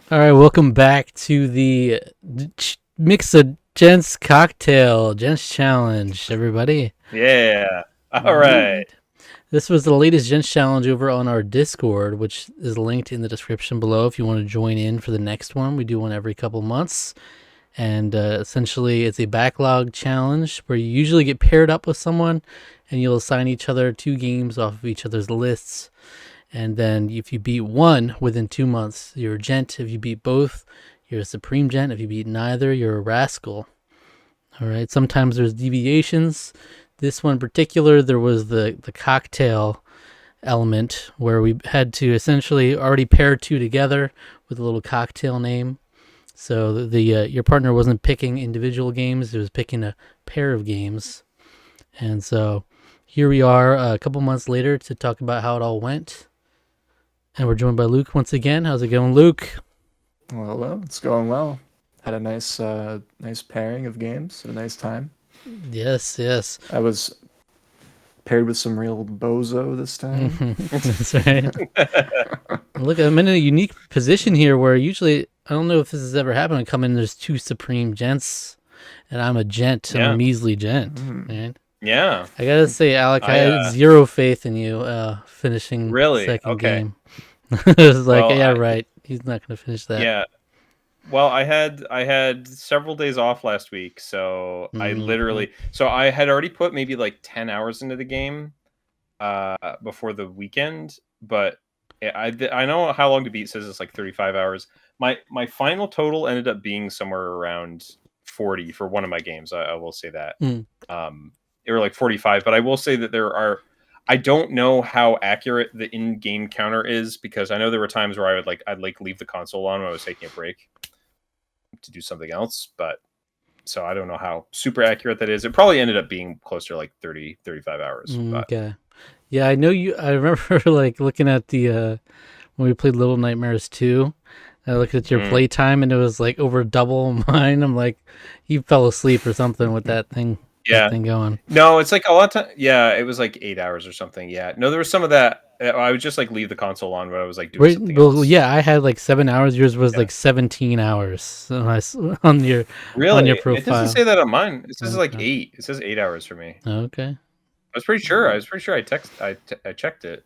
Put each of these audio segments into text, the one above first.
All right, welcome back to the Mix of Gents cocktail, Gents challenge, everybody. Yeah. All All right. right. This was the latest Gents challenge over on our Discord, which is linked in the description below if you want to join in for the next one. We do one every couple months. And essentially, it's a backlog challenge where you usually get paired up with someone and you'll assign each other 2 games off of each other's lists. And then if you beat one within 2 months, you're a gent. If you beat both, you're a supreme gent. If you beat neither, you're a rascal. All right. Sometimes there's deviations. This one in particular, there was the cocktail element where we had to essentially already pair two together with a little cocktail name. So the your partner wasn't picking individual games; it was picking a pair of games. And so here we are a couple months later to talk about how it all went. And we're joined by Luke once again. How's it going, Luke? Well, it's going well. Had a nice pairing of games at a nice time. Yes, yes. I was paired with some real bozo this time. That's right. Look, I'm in a unique position here where usually I don't know if this has ever happened. I come in, there's two supreme gents, and I'm a gent. I'm a Yeah. measly gent. Mm. Man. Yeah. I gotta say, Alec, I had I zero faith in you finishing the really second okay. game. It was like, Well, yeah, right. He's not gonna finish that. yeah. Well, I had several days off last week, so I Mhm. literally so I had already put maybe like 10 hours into the game before the weekend, but I know how long to beat. It says it's like 35 hours. My final total ended up being somewhere around 40 for one of my games. I will say that. Mm. They were like 45, but I will say that I don't know how accurate the in-game counter is, because I know there were times where I'd leave the console on when I was taking a break to do something else, but so I don't know how super accurate that is. It probably ended up being closer to like 30, 35 hours, but Okay. Yeah, I know you. I remember like looking at the when we played Little Nightmares 2. I looked at your mm, playtime and it was like over double mine. I'm like, you fell asleep or something with that yeah. thing going. No, it's like a lot of time. Yeah, it was like 8 hours or something. Yeah. No, there was some of that. I would just like leave the console on when I was like doing Right. something Well, else. yeah, I had like 7 hours. Yours was Yeah. like 17 hours on your Really? It doesn't profile. say that on mine. It says like Okay. 8. It says 8 hours for me. Okay. I was pretty sure. I checked it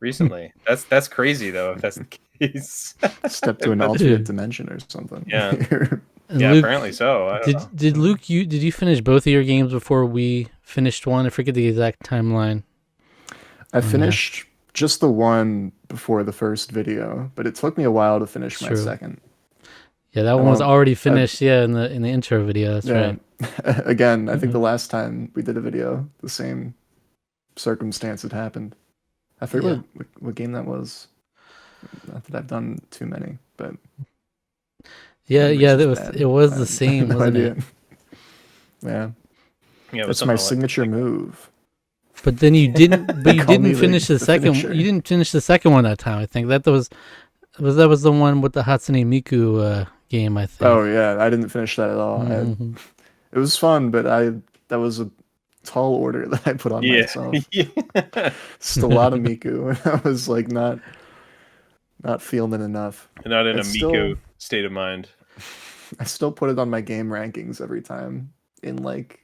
recently. That's crazy though, if that's the case. Step to an But alternate dimension or something. yeah. And Yeah, Luke, apparently so. I don't know. did Luke did you finish both of your games before we finished one? I forget the exact timeline I on that. finished just the one before the first video, but it took me a while to finish It's my true. second. Yeah, that I one was won't. already I, finished. Yeah, in the intro video. That's yeah. right. Again, I think Hmm. the last time we did a video, the same circumstance had happened. I forget Yeah, what game that was. Not that I've done too many, but yeah, memory's yeah. just It bad. was I the have same, no wasn't idea. it? Yeah, Yeah, it was that's my something like signature move. But then you didn't. But you Call didn't me finish the the second. You finisher. didn't finish the second one that time. I think that was the one with the Hatsune Miku game. I think. Oh yeah, I didn't finish that at all. Hmm. It was fun, but that was a tall order that I put on yeah. myself. Yeah. Just a lot of Miku, and I was like not feeling it enough. Not in a It's still Miku state of mind. I still put it on my game rankings every time in like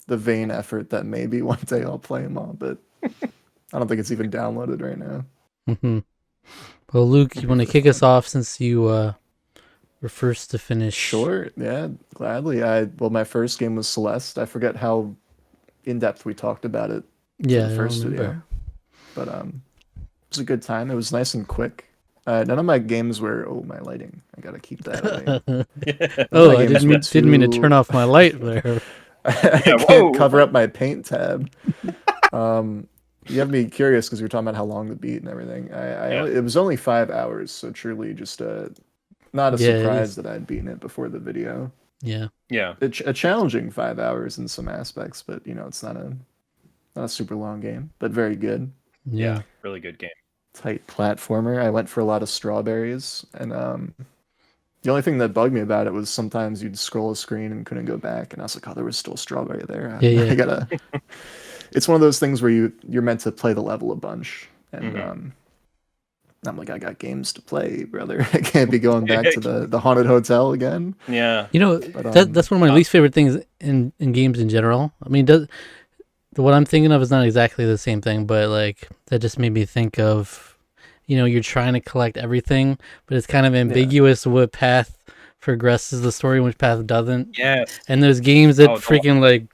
the vain effort that maybe one day I'll play them all, but I don't think it's even downloaded right now. Hmm. Well, Luke, you want to kick us off since you were first to finish? Sure, yeah, gladly. Well, my first game was Celeste. I forget how in depth we talked about it for Yeah, the I don't first remember. video, but it was a good time. It was nice and quick. None of my games were. Oh, my lighting. I gotta keep that away. None of Oh, my I games were didn't mean to turn too. off my light there. I Yeah, can't whoa. cover up my paint tab. Um, you have me curious because we were talking about how long the beat and everything. Yeah. It was only 5 hours, so truly just not a Yeah, it surprise is. that I'd beaten it before the video. Yeah. Yeah. A challenging 5 hours in some aspects, but it's not a super long game, but very good. Yeah. Yeah. Really good game. Tight platformer. I went for a lot of strawberries, and the only thing that bugged me about it was sometimes you'd scroll a screen and couldn't go back, and I was like, oh, there was still strawberry there. Yeah, I yeah. gotta. It's one of those things where you're meant to play the level a bunch, and Hmm. I'm like, I got games to play, brother. I can't be going back to the haunted hotel again. Yeah. You know, But that's one of my least favorite things in games in general. I mean, what I'm thinking of is not exactly the same thing, but like that just made me think of, you're trying to collect everything, but it's kind of ambiguous what path progresses the story and which path doesn't. Yes. And there's games that Oh, freaking like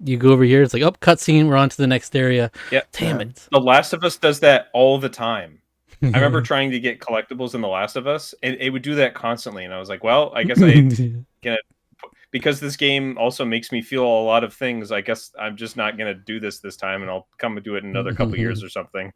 you go over here, it's like, oh, cutscene, we're on to the next area. Yeah. Damn it. The Last of Us does that all the time. I remember trying to get collectibles in The Last of Us, and it would do that constantly. And I was like, well, I guess because this game also makes me feel a lot of things. I guess I'm just not gonna do this time, and I'll come and do it in another couple years or something.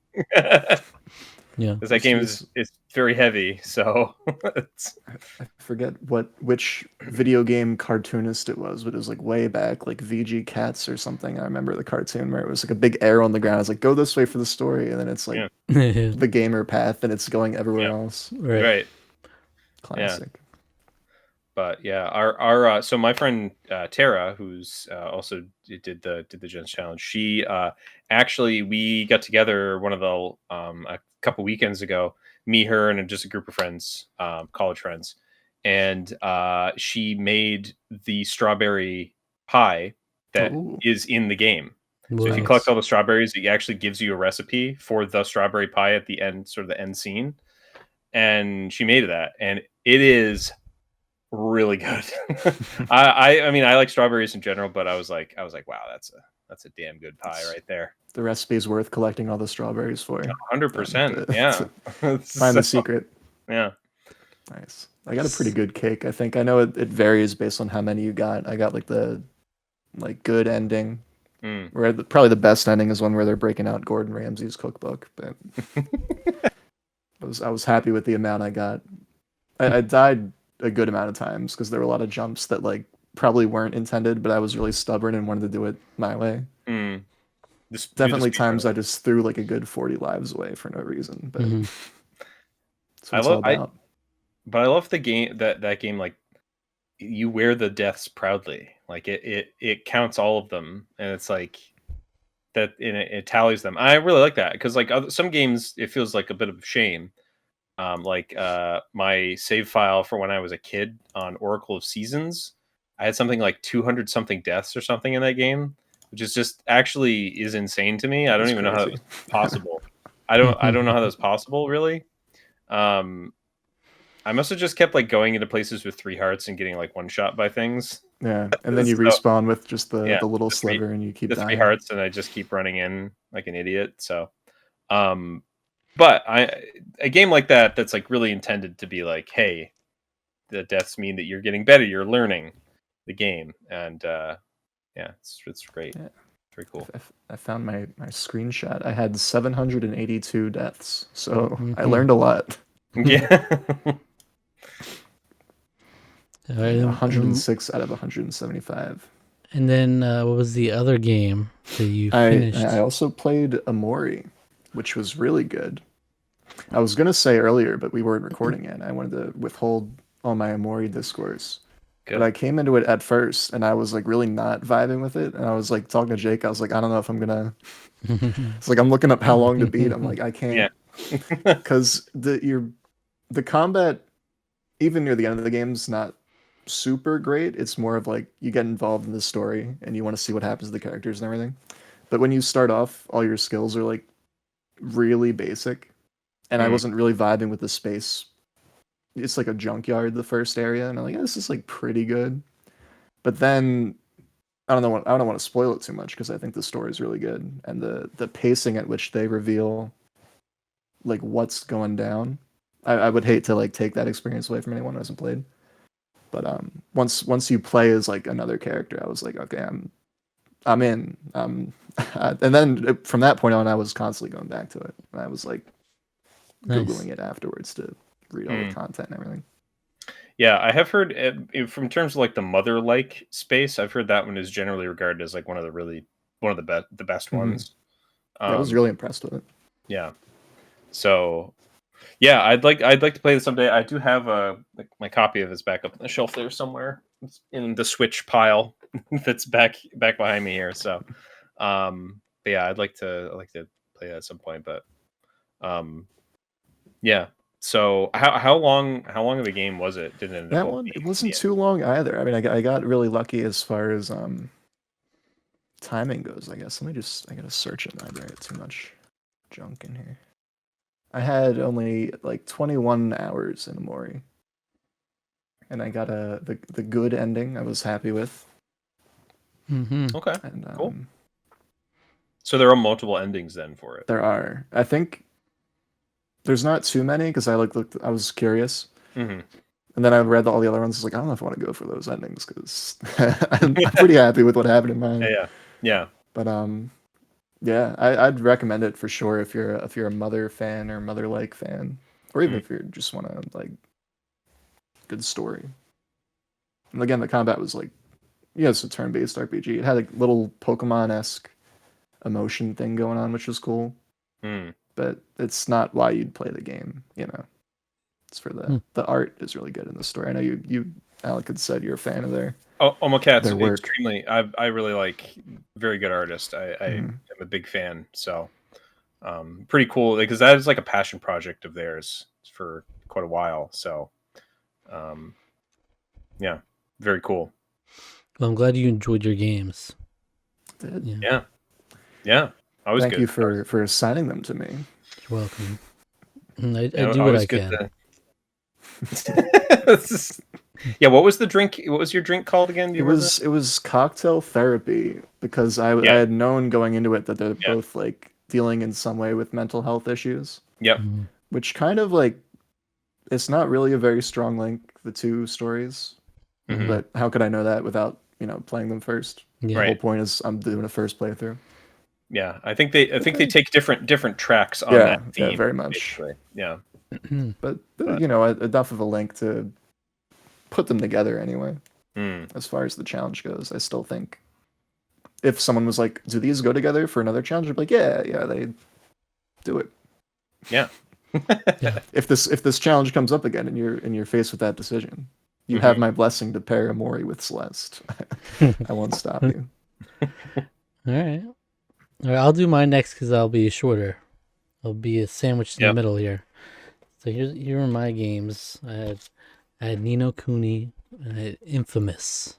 Yeah, because that game is very heavy. So I forget which video game cartoonist it was, but it was like way back, like VG Cats or something. I remember the cartoon where it was like a big arrow on the ground. It's like, go this way for the story, and then it's like the gamer path, and it's going everywhere else. Right. Classic. Yeah. But yeah, our so my friend Tara, who's also did the Gents challenge, she actually, we got together one of the a couple weekends ago, me, her, and just a group of friends, college friends, and she made the strawberry pie that is in the game. So if you collect all the strawberries, it actually gives you a recipe for the strawberry pie at the end, sort of the end scene. And she made that, and it is really good. I mean, I like strawberries in general, but I was like, wow, that's a damn good pie right there. The recipe is worth collecting all the strawberries for. 100%. Yeah. Find the secret. Yeah. Nice. I got a pretty good cake. I think I know it varies based on how many you got. I got like the good ending. Where probably the best ending is one where they're breaking out Gordon Ramsay's cookbook. But I was happy with the amount I got. I died a good amount of times because there were a lot of jumps that like probably weren't intended, but I was really stubborn and wanted to do it my way. Definitely times I just threw like a good 40 lives away for no reason. But that's what it's all about. But I love the game that game, like you wear the deaths proudly. Like it counts all of them, and it's like that, and it tallies them. I really like that because like some games it feels like a bit of shame. Like my save file for when I was a kid on Oracle of Seasons, I had something like 200 something deaths or something in that game, which is just actually is insane to me. I don't even know how that's possible. I don't know how that's possible, really. I must have just kept like going into places with 3 hearts and getting like one shot by things. Yeah, and then you respawn with just the little sliver, and you keep the dying. 3 hearts, and I just keep running in like an idiot. So, but a game like that's like really intended to be like, hey, the deaths mean that you're getting better, you're learning the game, and yeah, it's great. Yeah. Very cool. I found my screenshot. I had 782 deaths, so I learned a lot. Yeah. 106 out of 175. And then what was the other game that you finished? I also played Amori, which was really good. I was going to say earlier, but we weren't recording it. I wanted to withhold all my Amori discourse. Good. But I came into it at first, and I was like really not vibing with it. And I was like talking to Jake. I was like, I don't know if I'm gonna. It's like I'm looking up how long to beat. I'm like, I can't, because the combat, even near the end of the game, is not super great. It's more of like you get involved in the story and you want to see what happens to the characters and everything. But when you start off, all your skills are like really basic, and I wasn't really vibing with the space. It's like a junkyard, the first area, and I'm like, this is like pretty good. But then I don't want to spoil it too much because I think the story is really good, and the pacing at which they reveal like what's going down. I would hate to like take that experience away from anyone who hasn't played. But once you play as like another character, I was like, okay, I'm in. And then from that point on, I was constantly going back to it, and I was like Googling it afterwards to read all the content and everything. Yeah, I have heard from terms of like the mother-like space, I've heard that one is generally regarded as like one of the best ones. I was really impressed with it. Yeah. So, yeah, I'd like to play this someday. I do have my copy of this back up on the shelf there somewhere. It's in the Switch pile that's back behind me here. So, but yeah, I'd like to play that at some point. But Yeah. So how long of a game was it? Did it end That up one, being? it wasn't too long either. I mean, I got really lucky as far as timing goes, I guess. I gotta search it. I write too much junk in here. I had only like 21 hours in Amori, and I got the good ending. I was happy with. Okay. And Cool. So there are multiple endings then for it. There are. I think there's not too many because I looked. I was curious, and then I read all the other ones. I was like, I don't know if I want to go for those endings because I'm pretty happy with what happened in mine. Yeah. But yeah, I'd recommend it for sure if you're a Mother fan or Mother-like fan, or even if you just want to like good story. And again, the combat was like, yeah, it's a turn-based RPG. It had a little Pokemon-esque emotion thing going on, which was cool. But it's not why you'd play the game, you know. It's for the art is really good in the story. I know you Alec had said you're a fan of their Omocat's their work. extremely. I really like, very good artist. I am a big fan. So pretty cool because that is like a passion project of theirs for quite a while. So yeah, very cool. Well, I'm glad you enjoyed your games. Did. Yeah. Always Thank good. you for assigning them to me. You're welcome. I do what I can. Yeah, what was the drink? What was your drink called again? Do you remember? It was cocktail therapy because I had known going into it that they're both like dealing in some way with mental health issues. Yep. Which kind of like, it's not really a very strong link, the two stories. But how could I know that without, playing them first? Yeah. The whole point is I'm doing a first playthrough. Yeah, I think they take different tracks on that theme. Yeah, very much. Basically. Yeah. but enough of a link to put them together anyway. As far as the challenge goes, I still think if someone was like, "Do these go together for another challenge?" I'd be like, "Yeah, they do it." Yeah. If this challenge comes up again and you're faced with that decision, you have my blessing to pair Amori with Celeste. I won't stop you. All right, I'll do mine next because I'll be shorter. I'll be a sandwich in the middle here. So here are my games. I had Ni no Kuni. I had Infamous.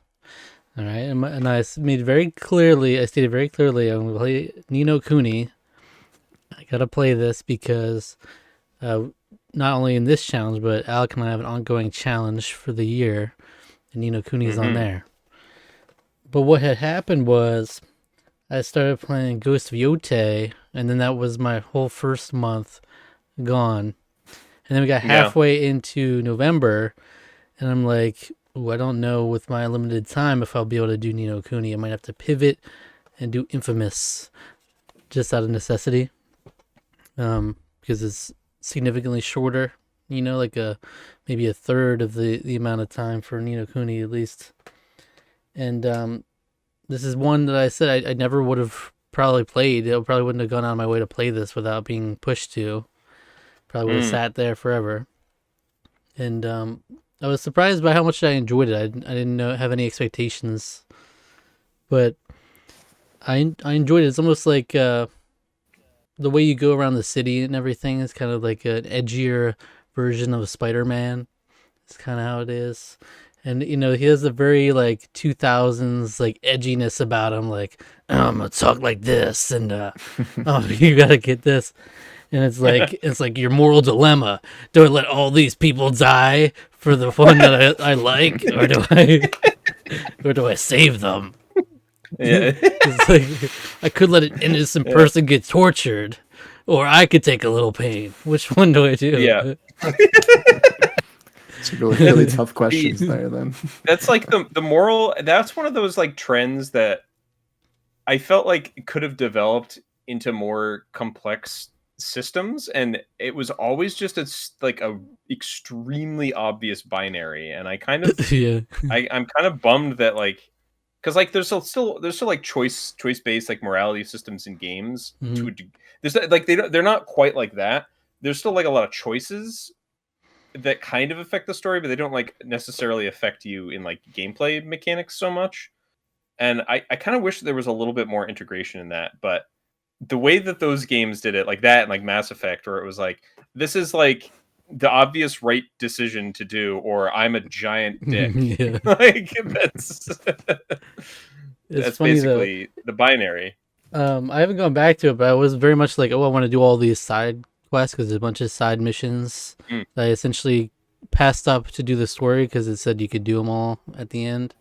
All right, and I stated very clearly I'm going to play Ni no Kuni. I gotta play this because not only in this challenge, but Alec and I have an ongoing challenge for the year, and Ni no Kuni is on there. But what had happened was I started playing Ghost of Yotei, and then that was my whole first month gone. And then we got halfway into November, and I'm like, ooh, I don't know with my limited time if I'll be able to do Ni no Kuni. I might have to pivot and do Infamous just out of necessity. Because it's significantly shorter, like maybe a third of the amount of time for Ni no Kuni at least. And this is one that I said I never would have probably played. I probably wouldn't have gone out of my way to play this without being pushed to. Probably would have sat there forever. And I was surprised by how much I enjoyed it. I didn't have any expectations, but I enjoyed it. It's almost like the way you go around the city and everything is kind of like an edgier version of Spider-Man. It's kind of how it is. And, he has a very, 2000s, edginess about him. Like, oh, I'm going to talk like this. And, oh, you got to get this. And it's like your moral dilemma. Do I let all these people die for the one that I like? Or do I save them? Yeah. It's like, I could let an innocent person get tortured. Or I could take a little pain. Which one do I do? Yeah. It's really tough questions there then. That's like the moral. That's one of those trends that I felt like could have developed into more complex systems, and it was always just a extremely obvious binary. And I kind of I'm kind of bummed that because there's still choice based morality systems in games. There's they're not quite like that. There's still a lot of choices that kind of affect the story, but they don't necessarily affect you in gameplay mechanics so much. And I kind of wish there was a little bit more integration in that. But the way that those games did it, like that and Mass Effect, where it was this is like the obvious right decision to do, or I'm a giant dick. Yeah. Like that's funny though. basically the binary. I haven't gone back to it, but I was very much like, oh, I want to do all these side quests because there's a bunch of side missions that I essentially passed up to do the story because it said you could do them all at the end.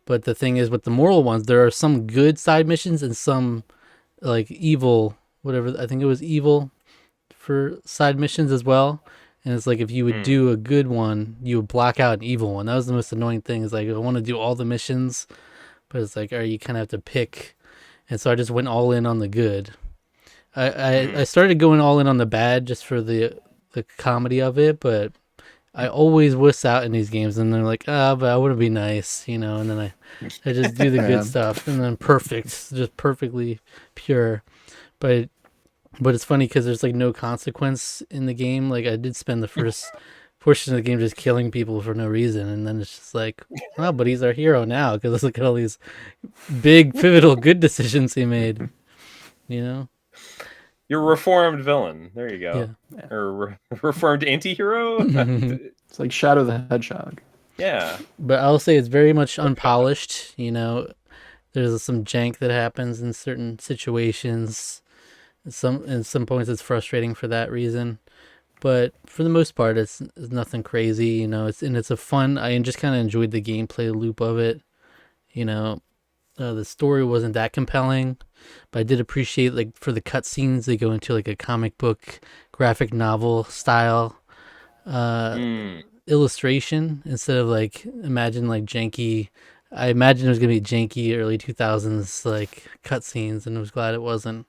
But the thing is, with the moral ones, there are some good side missions and some like evil, whatever. I think it was evil for side missions as well. And it's like if you would do a good one, you would block out an evil one. That was the most annoying thing. Is like I want to do all the missions, but it's like, you kind of have to pick. And so I just went all in on the good. I started going all in on the bad just for the comedy of it, but I always wuss out in these games, and they're like, but I want to be nice, and then I just do the good stuff, and then just perfectly pure. But it's funny because there's like no consequence in the game. Like I did spend the first portion of the game just killing people for no reason, and then it's just like, oh, but he's our hero now because look at all these big pivotal good decisions he made. You're a reformed villain. There you go. Yeah. Or reformed anti-hero. It's like Shadow the Hedgehog. Yeah. But I'll say it's very much unpolished. There's some jank that happens in certain situations. In some points, it's frustrating for that reason. But for the most part, it's nothing crazy. It's a fun. I just kind of enjoyed the gameplay loop of it. The story wasn't that compelling, but I did appreciate, like, for the cutscenes, they go into like a comic book graphic novel style illustration instead of like imagine like janky. I imagined it was gonna be janky early 2000s like cutscenes, and I was glad it wasn't.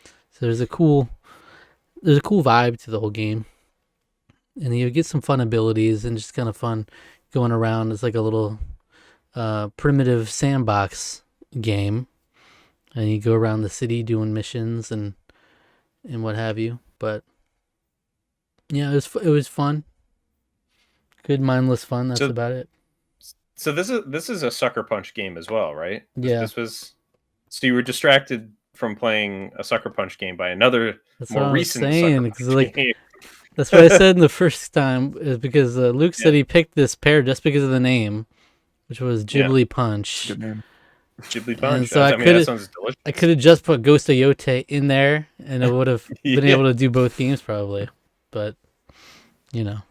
So there's a cool vibe to the whole game, and you get some fun abilities and just kind of fun going around. It's like a little primitive sandbox game, and you go around the city doing missions and what have you. But yeah, it was fun, good mindless fun. That's about it. So this is a Sucker Punch game as well, right? Yeah. This was, so you were distracted from playing a Sucker Punch game by another more recent Sucker Punch game. That's what I said in the first time, is because Luke said he picked this pair just because of the name, which was Ghibli Punch. Good name. Ghibli Punch. And so that sounds delicious. I could have just put Ghost of Yote in there, and it would have been able to do both games probably. But there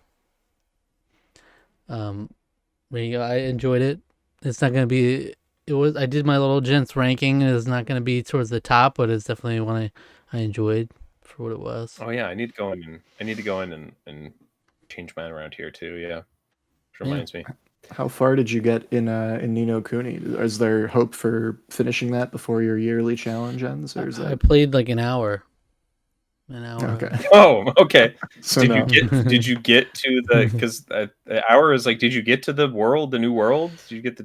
you go. I enjoyed it. It's not gonna be. I did my little Gents ranking. It's not gonna be towards the top, but it's definitely one I enjoyed for what it was. Oh yeah, I need to go in and change mine around here too. Yeah, which reminds me. How far did you get in Ni no Kuni? Is there hope for finishing that before your yearly challenge ends, or is that? I played like an hour. Okay. Oh, okay. So did you get to the, because the hour is like, did you get to the new world? Did you get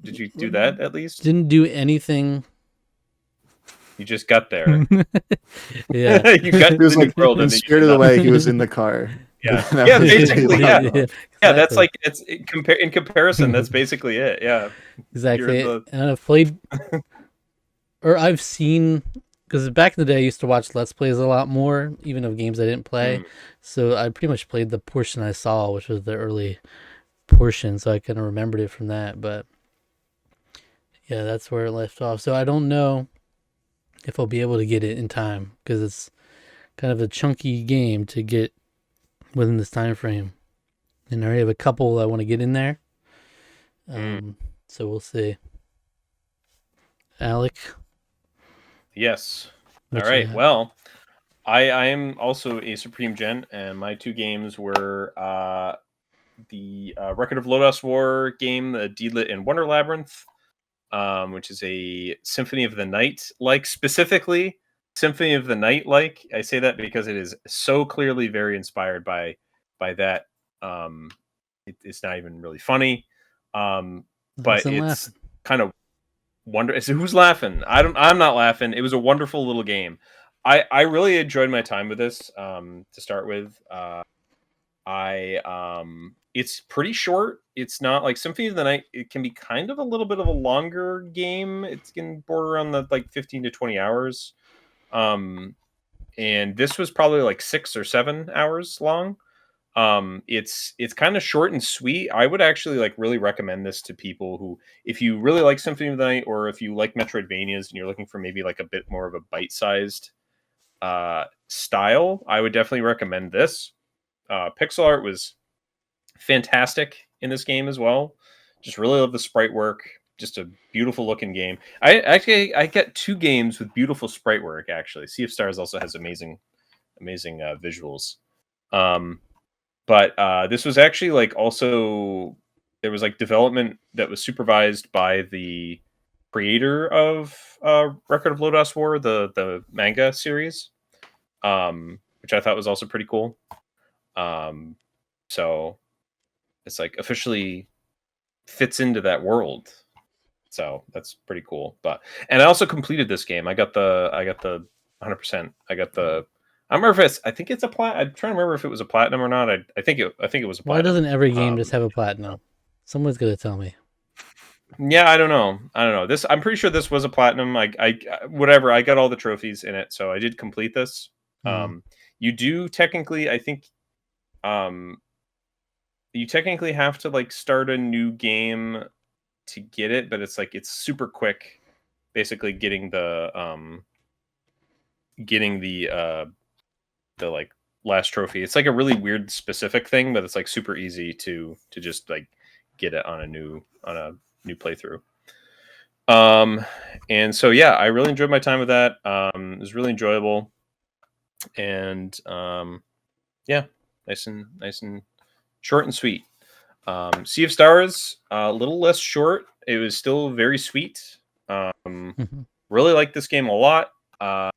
did you do that at least? Didn't do anything. You just got there. Yeah. You got to the new world. In Spirited Away, he was in the car. Yeah. Yeah, basically, yeah. Exactly. Yeah, that's like, in comparison, that's basically it. Yeah. Exactly. And I've played, or I've seen, because back in the day I used to watch Let's Plays a lot more, even of games I didn't play. So I pretty much played the portion I saw, which was the early portion, so I kind of remembered it from that. But yeah, that's where it left off. So I don't know if I'll be able to get it in time, because it's kind of a chunky game to get within this time frame. And I already have a couple I want to get in there. So we'll see. Alec? Yes. All right. Well, I am also a Supreme Gent, and my two games were the Record of Lodoss War game, the Deedlit and Wonder Labyrinth, which is a Symphony of the Night specifically Symphony of the Night I say that because it is so clearly very inspired by that. It's not even really funny, but it's kind of so who's laughing? I'm not laughing. It was a wonderful little game. I really enjoyed my time with this. To start with, it's pretty short. It's not like Symphony of the Night. It can be kind of a little bit of a longer game. It can border on the 15 to 20 hours. and this was probably like 6 or 7 hours long. It's kind of short and sweet. I would actually like really recommend this to people who, if you really like Symphony of the Night, or if you like Metroidvanias and you're looking for maybe like a bit more of a bite-sized style, I would definitely recommend this. Pixel art was fantastic in this game as well. Just really love the sprite work. Just a beautiful looking game. I get 2 games with beautiful sprite work. Actually, Sea of Stars also has amazing visuals. But this was actually like also, there was like development that was supervised by the creator of Record of Lodoss War, the manga series, which I thought was also pretty cool. So it's like officially fits into that world. So that's pretty cool. And I also completed this game. I got the 100%. I remember if I think it's a plat. I'm trying to remember if it was a platinum or not. I think it was a platinum. Why doesn't every game just have a platinum? Someone's gonna tell me. Yeah, I don't know. This, I'm pretty sure this was a platinum. I whatever. I got all the trophies in it, so I did complete this. You do technically, I think, you technically have to like start a new game to get it, but it's like it's super quick. Basically, getting the like last trophy. It's like a really weird specific thing, but it's like super easy to just like get it on a new playthrough. And so yeah, I really enjoyed my time with that. It was really enjoyable, and yeah, nice and short and sweet. Sea of Stars, a little less short. It was still very sweet. Really liked this game a lot. I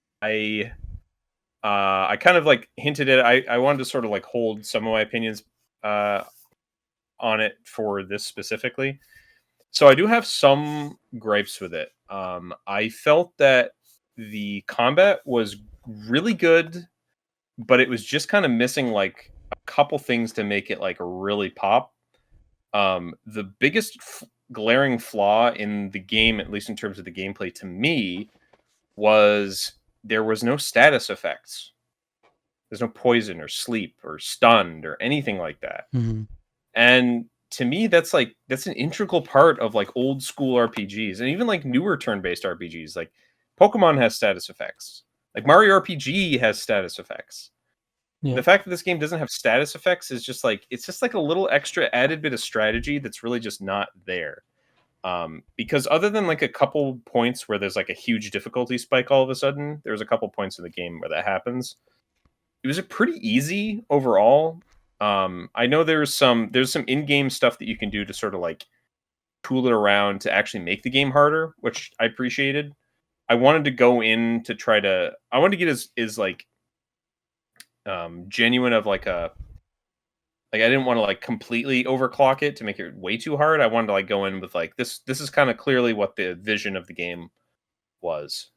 kind of like hinted at it. I wanted to sort of like hold some of my opinions on it for this specifically. So I do have some gripes with it. I felt that the combat was really good, but it was just kind of missing like a couple things to make it like really pop. The biggest glaring flaw in the game, at least in terms of the gameplay to me, was there was no status effects. There's no poison or sleep or stunned or anything like that. And to me, that's an integral part of like old school RPGs, and even like newer turn-based RPGs. Like Pokemon has status effects. Like Mario RPG has status effects. Yeah. The fact that this game doesn't have status effects is just like, it's just like a little extra added bit of strategy that's really just not there. Because other than like a couple points where there's like a huge difficulty spike all of a sudden, there's a couple points in the game where that happens. It was a pretty easy overall. I know there's some in-game stuff that you can do to sort of like tool it around to actually make the game harder, which I appreciated. I wanted to go in to I wanted to get as like genuine of like I didn't want to like completely overclock it to make it way too hard. I wanted to like go in with like this is kind of clearly what the vision of the game was.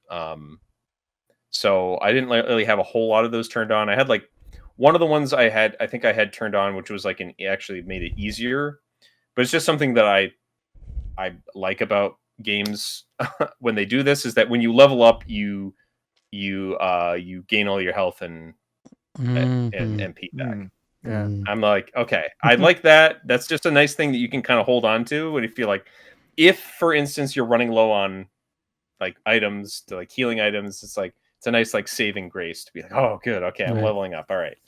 So I didn't really have a whole lot of those turned on. I had like one of the ones I think I had turned on, which was like actually made it easier. But it's just something that I like about games when they do this, is that when you level up, you gain all your health and MP back. Yeah. I'm like, okay, I like that. That's just a nice thing that you can kind of hold on to. And you feel like, if for instance you're running low on like items, to like healing items, it's like, it's a nice like saving grace to be like, oh good, okay, I'm leveling up, all right.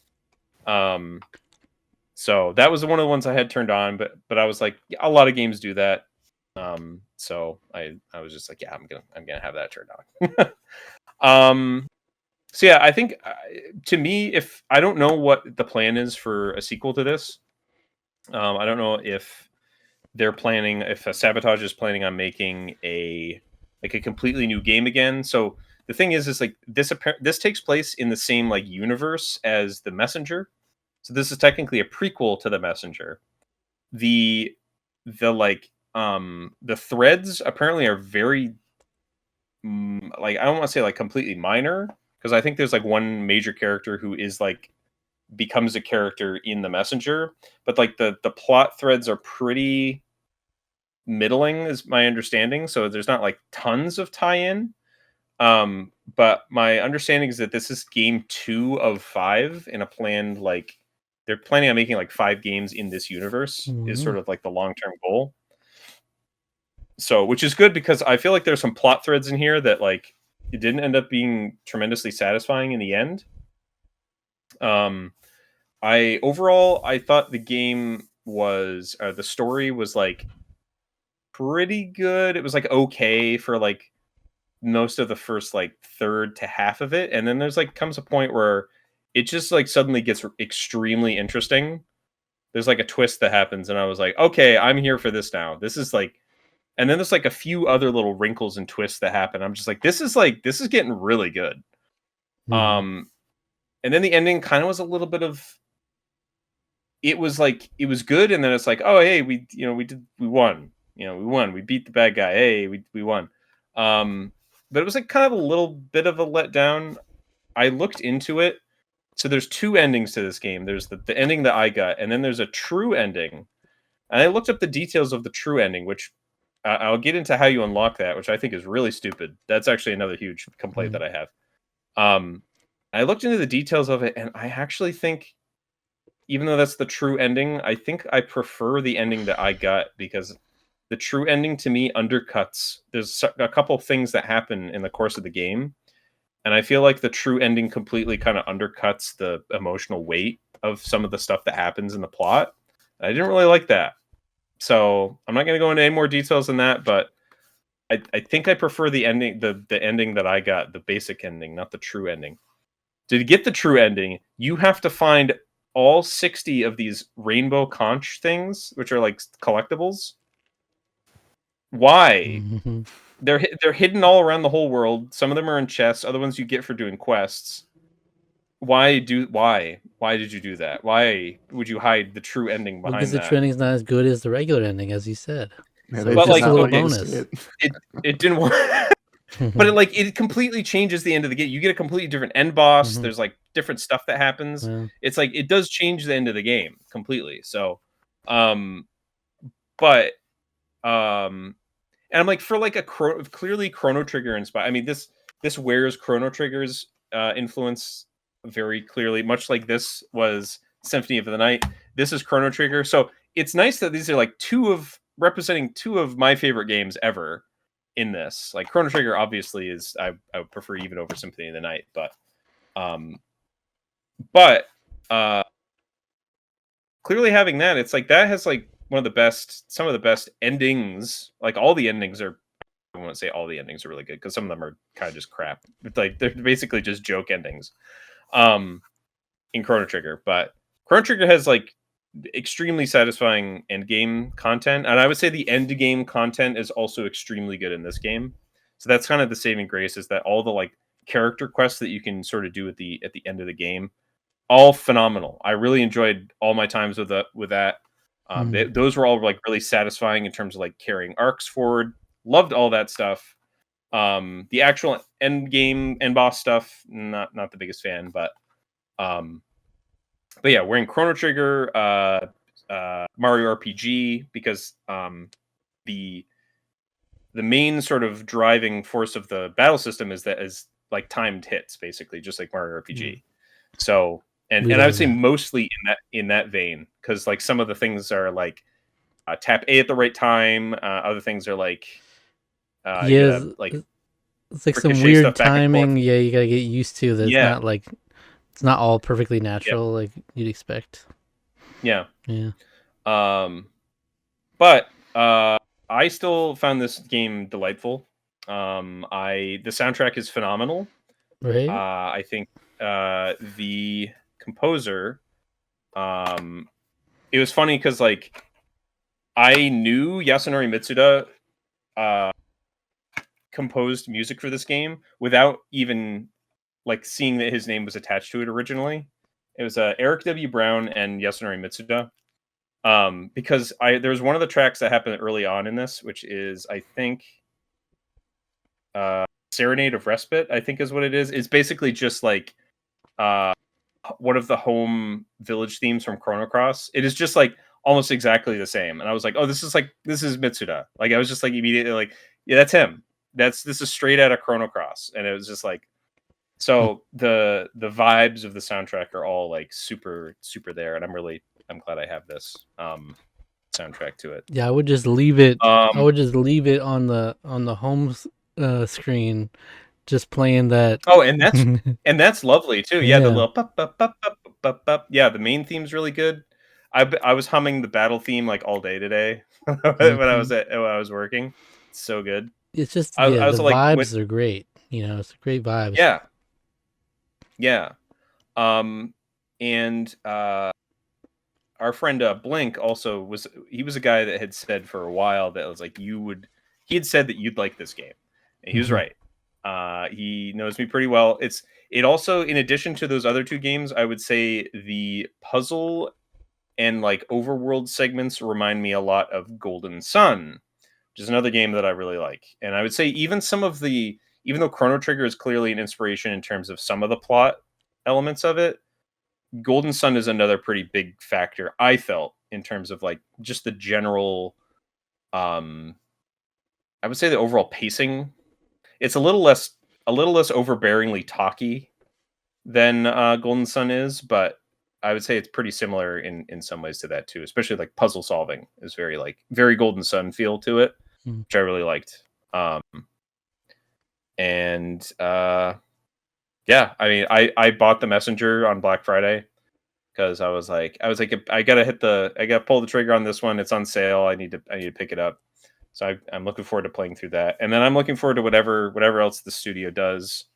So that was one of the ones I had turned on, but I was like, a lot of games do that. So I was just like, yeah, I'm gonna have that turned on. So yeah, I think to me, if I don't know what the plan is for a sequel to this, I don't know if Sabotage is planning on making a completely new game again. So the thing is like this takes place in the same like universe as The Messenger. So this is technically a prequel to The Messenger. The threads apparently are very like, I don't want to say like completely minor, because I think there's like one major character who is like becomes a character in The Messenger, but like the plot threads are pretty middling, is my understanding. So there's not like tons of tie-in. But my understanding is that this is game 2 of 5 in a planned, like, they're planning on making like 5 games in this universe is sort of like the long-term goal. So, which is good because I feel like there's some plot threads in here that like it didn't end up being tremendously satisfying in the end. I thought the game was the story was like pretty good. It was like okay for like most of the first like third to half of it, and then there's like comes a point where it just like suddenly gets extremely interesting. There's like a twist that happens, and I was like, okay, I'm here for this now. This is like, and then there's like a few other little wrinkles and twists that happen. I'm just like, this is getting really good. And then the ending kind of was a little bit of, it was like it was good, and then it's like, oh hey, we won. We beat the bad guy. Hey, we won. But it was like kind of a little bit of a letdown. I looked into it. So there's 2 endings to this game. There's the ending that I got, and then there's a true ending. And I looked up the details of the true ending, which I'll get into how you unlock that, which I think is really stupid. That's actually another huge complaint that I have. I looked into the details of it, and I actually think, even though that's the true ending, I think I prefer the ending that I got, because the true ending to me undercuts. There's a couple things that happen in the course of the game, and I feel like the true ending completely kind of undercuts the emotional weight of some of the stuff that happens in the plot. I didn't really like that. So I'm not going to go into any more details than that, but I think I prefer the ending, the ending that I got, the basic ending, not the true ending. To get the true ending, you have to find all 60 of these rainbow conch things, which are like collectibles. Why? They're hidden all around the whole world. Some of them are in chests. Other ones you get for doing quests. Why did you do that? Why would you hide the true ending behind because that? the true ending is not as good as the regular ending, as you said. Yeah, So it's just a little bonus. It didn't work. But it completely changes the end of the game. You get a completely different end boss. There's like different stuff that happens. Yeah. It's like it does change the end of the game completely. So, and I'm like, for like a clearly Chrono Trigger inspired. I mean, this wears Chrono Trigger's influence very clearly, much like this was Symphony of the Night. This is Chrono Trigger. So it's nice that these are like representing 2 of my favorite games ever in this. Like Chrono Trigger obviously is I would prefer even over Symphony of the Night, but clearly having that, it's like that has like some of the best endings. Like all the endings are, I won't say all the endings are really good, because some of them are kind of just crap. It's like they're basically just joke endings in Chrono Trigger. But Chrono Trigger has like extremely satisfying end game content, and I would say the end game content is also extremely good in this game. So that's kind of the saving grace, is that all the like character quests that you can sort of do at the end of the game, all phenomenal. I really enjoyed all my times with that. Those were all like really satisfying in terms of like carrying arcs forward. Loved all that stuff. The actual end boss stuff, not the biggest fan, but yeah, we're in Chrono Trigger, Mario RPG, because the main sort of driving force of the battle system is like timed hits, basically, just like Mario RPG. So, and I would say mostly in that vein, because like some of the things are like tap A at the right time. Other things are like like it's like some weird timing. Yeah, you gotta get used to that. Yeah. It's not all perfectly natural, like you'd expect. Yeah. Yeah. But I still found this game delightful. The soundtrack is phenomenal. Right. I think the composer, it was funny because like I knew Yasunori Mitsuda composed music for this game without even like seeing that his name was attached to it originally. It was Eric W. Brown and Yasunori Mitsuda. Because there's one of the tracks that happened early on in this, which is, I think, Serenade of Respite, I think is what it is. It's basically just like one of the home village themes from Chrono Cross. It is just like almost exactly the same. And I was like, oh, this is Mitsuda. Like I was just like immediately like, yeah, that's him. this is straight out of Chrono Cross, and it was just like, so the vibes of the soundtrack are all like super there, and I'm glad I have this soundtrack to it. Yeah, I would just leave it. I would just leave it on the home screen, just playing that. Oh, and that's lovely too. Yeah, the Yeah. little pup, pup, pup, pup, pup, pup. Yeah, the main theme's really good. I was humming the battle theme like all day today when I was working. It's so good. It's just I the also like vibes are great. It's great vibes. Yeah. And our friend Blink also was a guy that had said for a while that was like he had said that you'd like this game. And he was right. He knows me pretty well. It also, in addition to those other two games, I would say the puzzle and like overworld segments remind me a lot of Golden Sun, which is another game that I really like. And I would say even though Chrono Trigger is clearly an inspiration in terms of some of the plot elements of it, Golden Sun is another pretty big factor, I felt, in terms of like just the general I would say the overall pacing. It's a little less overbearingly talky than Golden Sun is, but I would say it's pretty similar in some ways to that too, especially like puzzle solving is very Golden Sun feel to it, which I really liked. And yeah, I mean, I bought The Messenger on Black Friday because I was like, I gotta pull the trigger on this one. It's on sale. I need to pick it up. So I'm looking forward to playing through that, and then I'm looking forward to whatever else the studio does,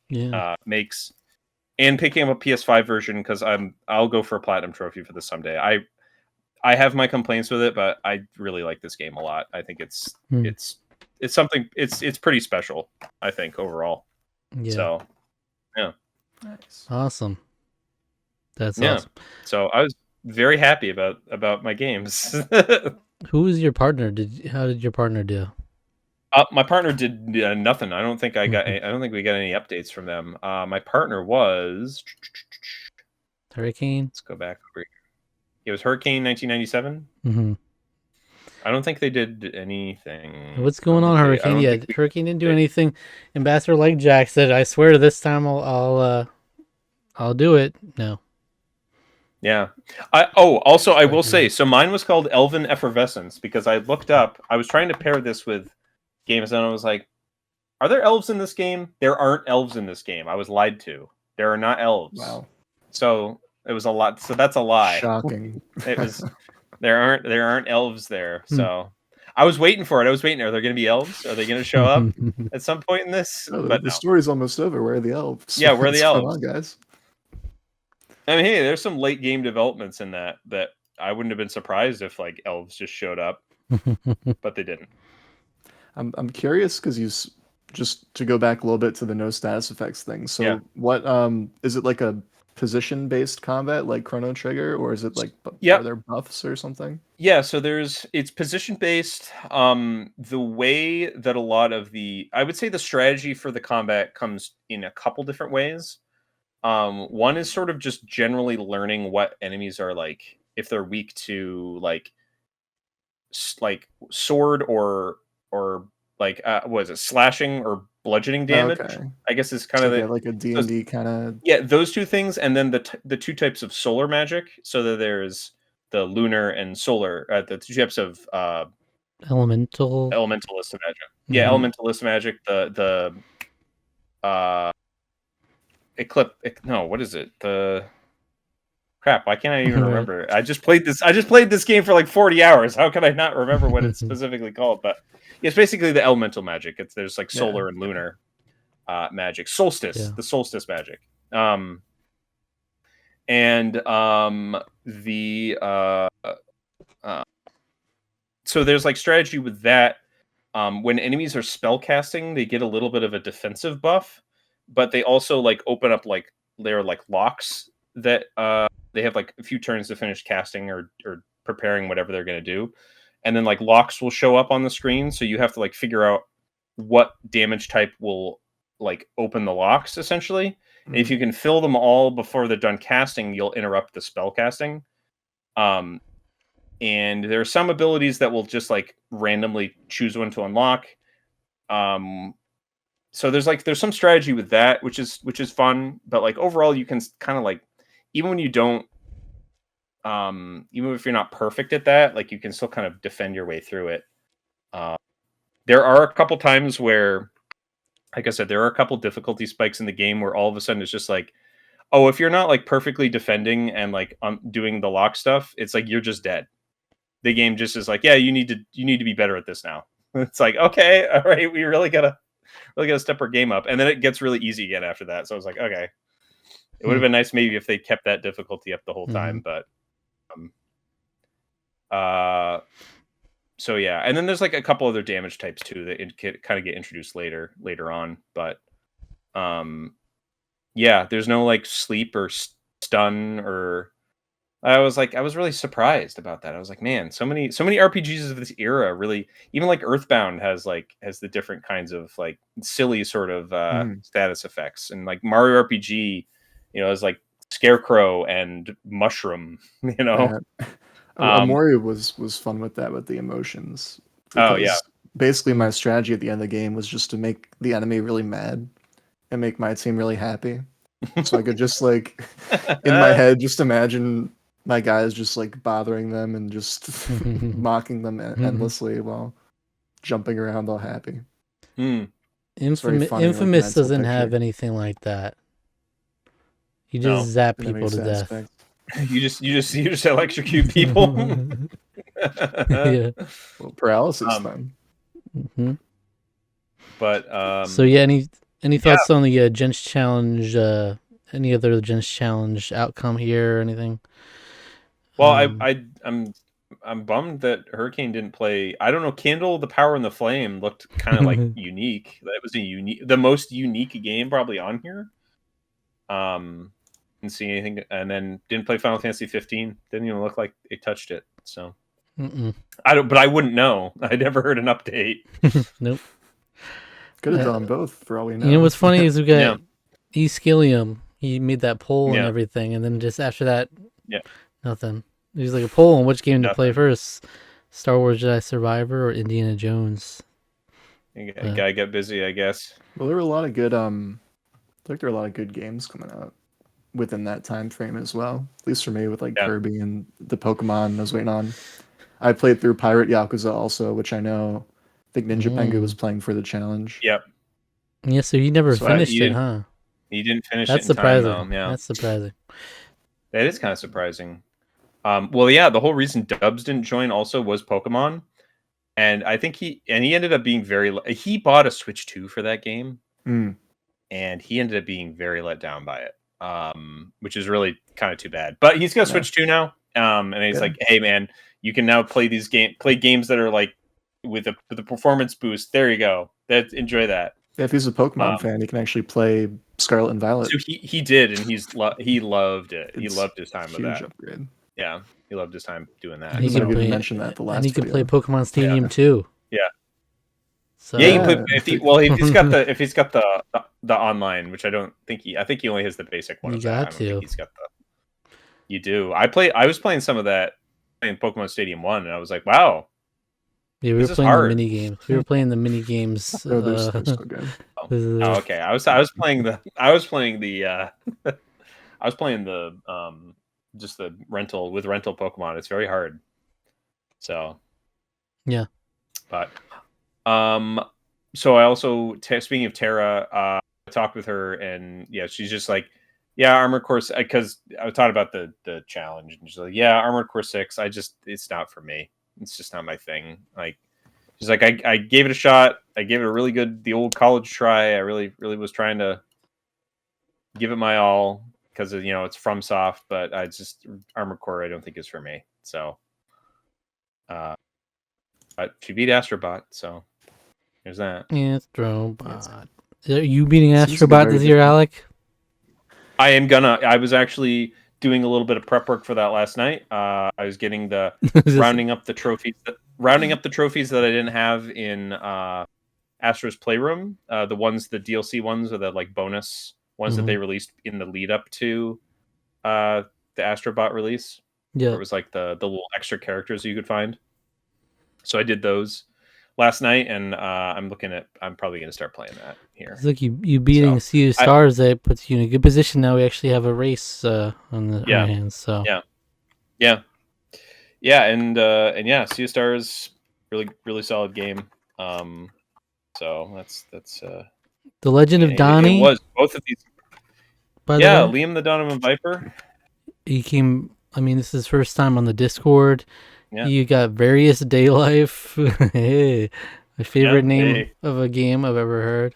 makes, and picking up a PS5 version because I'll go for a platinum trophy for this someday. I have my complaints with it, but I really like this game a lot. I think it's something. It's pretty special, I think, overall. Yeah. So yeah. Nice. Awesome. That's awesome. So I was very happy about my games. Who is your partner? How did your partner do? My partner did nothing. I don't think we got any updates from them. My partner was Hurricane. Let's go back over here. It was Hurricane 1997. Mm-hmm. I don't think they did anything. What's going on, Hurricane? Hurricane didn't do anything. Ambassador Like Jack said, "I swear this time I'll do it." No. Yeah. Also, I will say, so mine was called Elven Effervescence because I looked up. I was trying to pair this with games, and I was like, "Are there elves in this game?" There aren't elves in this game. I was lied to. There are not elves. Wow. So it was a lot. So that's a lie. Shocking. It was. There aren't elves there. So I was waiting for it. Are there going to be elves? Are they going to show up at some point in this? No, the story's almost over. Where are the elves? Yeah, where are the elves? Come on, guys. I mean, hey, there's some late game developments in that I wouldn't have been surprised if like elves just showed up, but they didn't. I'm curious because just to go back a little bit to the no status effects thing. So what is it, like a position based combat like Chrono Trigger, or is it like are there buffs or something? Yeah, so it's position based. The way that a lot of I would say the strategy for the combat comes in a couple different ways. One is sort of just generally learning what enemies are like, if they're weak to like sword or like what is it, slashing or bludgeoning damage. Okay. I guess is kind of like a D&D kind of. Yeah, those two things, and then the two types of solar magic. So that there's the lunar and solar, the two types of elementalist magic. Yeah, elementalist magic. The what is it? The crap, why can't I even remember? I just played this game for like 40 hours. How can I not remember what it's specifically called? But it's basically the elemental magic. There's like solar and lunar magic. Solstice, the solstice magic. So there's like strategy with that. When enemies are spell casting, they get a little bit of a defensive buff, but they also like open up like they're like locks that they have like a few turns to finish casting or preparing whatever they're going to do, and then like locks will show up on the screen, so you have to like figure out what damage type will like open the locks essentially. And if you can fill them all before they're done casting, you'll interrupt the spell casting. And there are some abilities that will just like randomly choose one to unlock. so there's some strategy with that, which is fun, but like overall you can kind of like, even when you don't, even if you're not perfect at that, like you can still kind of defend your way through it. There are a couple times where, like I said, there are a couple difficulty spikes in the game where all of a sudden it's just like, oh, if you're not like perfectly defending and like doing the lock stuff, it's like you're just dead. The game just is like, yeah, you need to be better at this now. It's like, okay, all right, we really gotta step our game up, and then it gets really easy again after that. So I was like, okay, it would have been nice maybe if they kept that difficulty up the whole time, but so yeah, and then there's like a couple other damage types too that kind of get introduced later on, but yeah, there's no like sleep or stun or. I was really surprised about that. I was like, man, so many RPGs of this era really, even like Earthbound has the different kinds of like silly sort of status effects, and like Mario RPG, is like Scarecrow and Mushroom, Amori was fun with that, with the emotions. Oh yeah. Basically my strategy at the end of the game was just to make the enemy really mad and make my team really happy. So I could just like in my head just imagine my guys just like bothering them and just mocking them endlessly while jumping around all happy. Infamous doesn't have anything like that. You just zap people to death. You just electrocute people. Yeah. Well, paralysis then. Mm-hmm. But so yeah, any thoughts on the Gents challenge? Any other Gents challenge outcome here or anything? Well, I'm bummed that Hurricane didn't play. I don't know. Candle, the Power and the Flame looked kind of like unique. That was the most unique game probably on here. Didn't see anything, and then didn't play Final Fantasy 15. Didn't even look like it touched it. So but I wouldn't know. I never heard an update. Nope. Could have drawn both for all we know. You know what's funny is we got Skillium. He made that poll and everything, and then just after that, nothing. There's like a poll on which game to play first: Star Wars Jedi Survivor or Indiana Jones. You gotta get busy, I guess. Well, there were a lot of good. I think there were a lot of good games coming out within that time frame as well. At least for me, with like Kirby and the Pokemon I was waiting on. I played through Pirate Yakuza also, which I think Ninja Pengu was playing for the challenge. Yep. Yeah, so he never finished it, huh? He didn't finish That's it in surprising. time, though. Yeah. That's surprising. That is kind of surprising. Well, yeah, the whole reason Dubs didn't join also was Pokemon. And I think he ended up being he bought a Switch 2 for that game. And he ended up being very let down by it. Which is really kind of too bad. But he's got Switch 2 now. And he's like, hey man, you can now play games that are like with a performance boost. There you go. Enjoy that. Yeah, if he's a Pokemon fan, he can actually play Scarlet and Violet. So he did, and he loved it. He loved his time with that. Upgrade. Yeah, he loved his time doing that. And he can mention that the last. And he can play Pokemon Stadium too. Yeah. So, yeah, he can play, if he's got the online, which I think he only has the basic one. You got to. He's got the. You do. I was playing some of that in Pokemon Stadium 1, and I was like, wow. Yeah, we were playing the mini games. We were playing the mini games. They're so good. Okay. I was playing the just the rental Pokemon. It's very hard. So yeah. But so I also speaking of Tara, I talked with her, and she's just like, Armored Core, because I talked about the challenge, and she's like, Armored Core 6. It's not for me. It's just not my thing. Like, she's like, I gave it a shot. I gave it the old college try. I really, really was trying to give it my all because it's FromSoft, but Armored Core I don't think is for me. So, but she beat Astrobot, so there's that. Astrobot. Are you beating Astrobot this year, Alec? I am gonna. I was actually doing a little bit of prep work for that last night. I was getting rounding up the trophies that I didn't have in Astro's Playroom. The DLC ones, or the like bonus ones that they released in the lead up to the Astrobot release. Yeah, where it was like the little extra characters you could find. So I did those. last night, and I'm probably going to start playing that here. It's like you beating Sea of Stars, that puts you in a good position. Now we actually have a race on our hands. So yeah, and yeah, Sea of Stars, really solid game. So that's The Legend of Donnie. It was both of these. Liam the Donovan Viper. He came. I mean, this is his first time on the Discord. Yeah. You got Various Day Life. Hey, my favorite name of a game I've ever heard.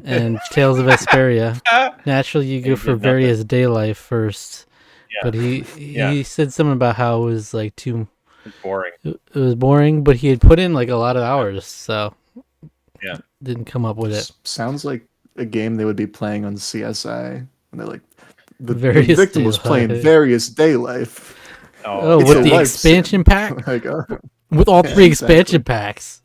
And Tales of Vesperia. Naturally, you go for Various Day Life first. Yeah. But he said something about how it was like too boring. It was boring, but he had put in like a lot of hours, so didn't come up with it. Sounds like a game they would be playing on CSI, and they're like, the victim was playing Various Day Life. With the expansion pack, with all 3 expansion packs.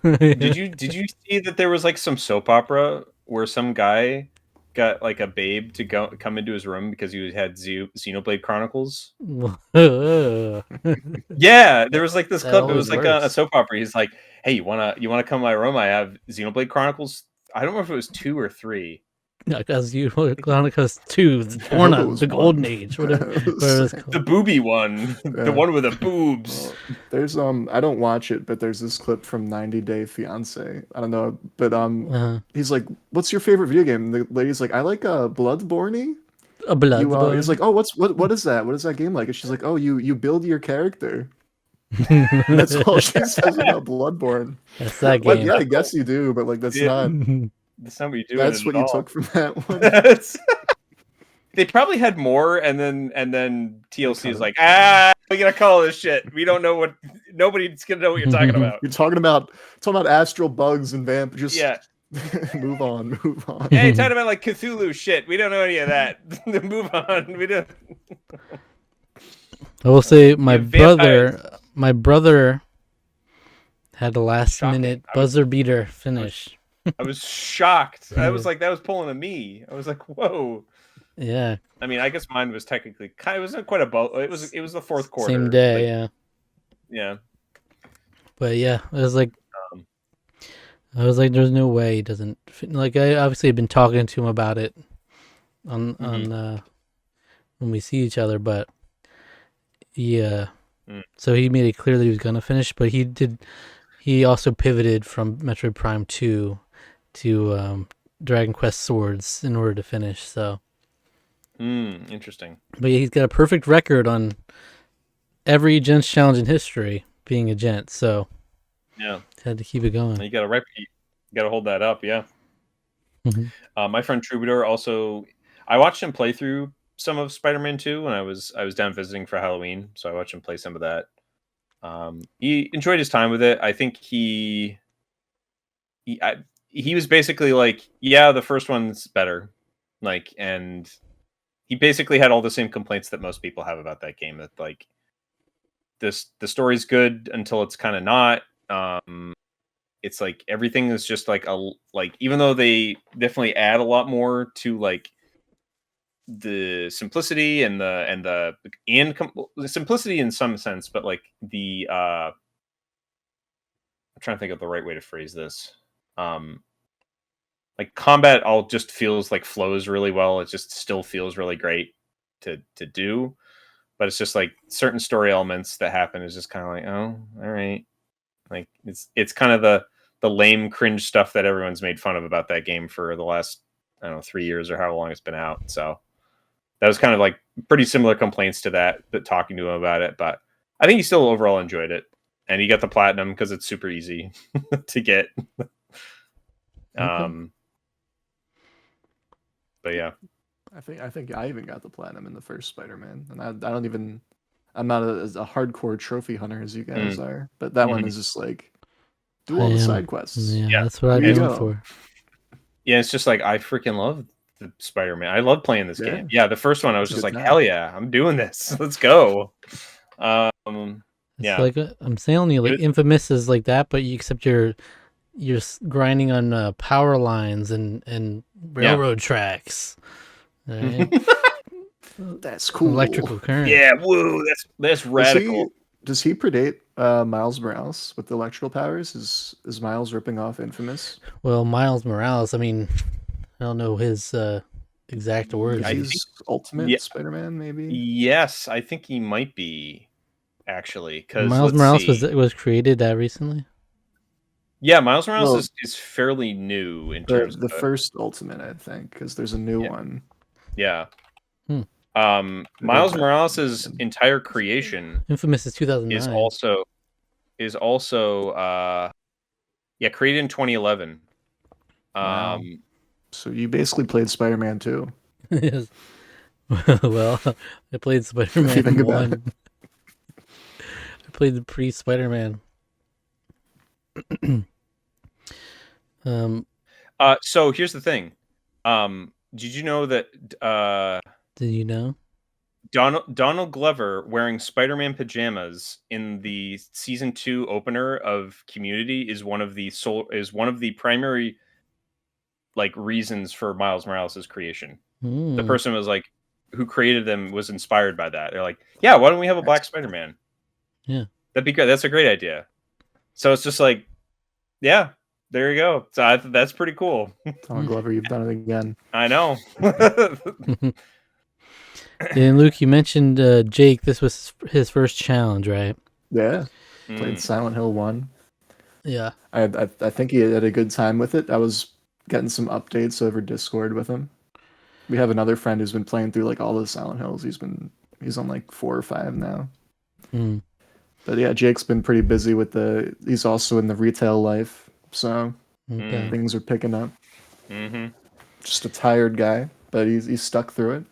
Did you see that there was like some soap opera where some guy got like a babe to come into his room because he had Xenoblade Chronicles? Yeah, there was like this clip. It was like a soap opera. He's like, "Hey, you wanna come to my room? I have Xenoblade Chronicles." I don't know if it was 2 or 3. No, because Chronicles 2, the Golden Age, whatever the booby one, the one with the boobs. There's I don't watch it, but there's this clip from 90 Day Fiance. I don't know, but he's like, "What's your favorite video game?" And the lady's like, "I like Bloodborne." Bloodborne. He's like, "Oh, what is that? What is that game like?" And she's like, "Oh, you build your character." And that's all she says about Bloodborne. That's that game. Yeah, I guess you do, but like that's not. That's not what you do. That's what you took from that one. They probably had more, and then TLC is like, we gotta call this shit. We don't know what. Nobody's gonna know what you're talking about. You're talking about astral bugs and vamp. Just move on. Yeah, you're talking about like Cthulhu shit. We don't know any of that. Move on. We don't. I will say my brother had a last minute buzzer beater finish. I was shocked. I was like, that was pulling a me. I was like, whoa. Yeah. I mean, I guess mine was technically it wasn't quite it was the 4th quarter. Same day, Yeah. But yeah, I was like, there's no way he doesn't fit. Like, I obviously have been talking to him about it on when we see each other, but so he made it clear that he was gonna finish, but he also pivoted from Metroid Prime 2 to Dragon Quest Swords in order to finish. So interesting. But he's got a perfect record on every Gents challenge in history, being a gent. So had to keep it going. You got to hold that up. Yeah. Mm-hmm. My friend Troubadour also, I watched him play through some of Spider-Man 2 when I was down visiting for Halloween, so I watched him play some of that. He enjoyed his time with it. I think he was basically like, the first one's better, like, and he basically had all the same complaints that most people have about that game. That like, the story's good until it's kind of not. It's like everything is just like even though they definitely add a lot more to like the simplicity and the simplicity in some sense, but like I'm trying to think of the right way to phrase this. Like combat all just feels like flows really well. It just still feels really great to do, but it's just like certain story elements that happen is just kind of like, oh, all right. Like it's kind of the lame cringe stuff that everyone's made fun of about that game for the last, I don't know, 3 years or however long it's been out. So that was kind of like pretty similar complaints to that, but talking to him about it. But I think he still overall enjoyed it, and he got the platinum because it's super easy to get. Okay. But yeah, I think I even got the platinum in the first Spider-Man, and I'm not a hardcore trophy hunter as you guys are, but that one is just like do all the side quests. Yeah, that's what I'm going for. Yeah, it's just like I freaking love the Spider-Man. I love playing this game. Yeah, the first one I was just like, hell yeah, I'm doing this. Let's go. It's like I'm telling you, like Infamous is like that, but except you're grinding on power lines and railroad tracks. Right? That's cool. Electrical current. Yeah, woo, that's radical. Does he predate Miles Morales with the electrical powers? Is Miles ripping off Infamous? Well, Miles Morales, I mean, I don't know his exact Because I origins. think he's Ultimate Spider-Man, maybe. yes, I think he might be actually. Because Miles let's Morales see. was created recently. Yeah, Miles Morales Well, is fairly new in the terms the of first Ultimate, I think, because there's a new yeah. one. Yeah. Hmm. Miles Morales' entire creation Infamous is is 2009. also created in 2011. Wow. So you basically played Spider-Man 2, Yes. Well, I played if you Spider-Man think about it. 1. I played the pre-Spider-Man. um, So here's the thing. Did you know that did you know? Donald Glover wearing Spider-Man pajamas in the season 2 opener of Community is one of the primary like reasons for Miles Morales' creation. The Hmm. person was like who created them was inspired by that. They're like, yeah, why don't we have a black Nice. Spider-Man? Yeah. That'd be great. That's a great idea. So it's just like, yeah, there you go. So that's pretty cool. Donald Glover, you've done it again. I know. And Luke, you mentioned Jake. This was his first challenge, right? Yeah. Played Silent Hill 1. Yeah. I think he had a good time with it. I was getting some updates over Discord with him. We have another friend who's been playing through like all the Silent Hills. He's on like 4 or 5 now. Mm. But yeah, Jake's been pretty busy with he's also in the retail life, so Okay. things are picking up. Mm-hmm. Just a tired guy, but he's stuck through it.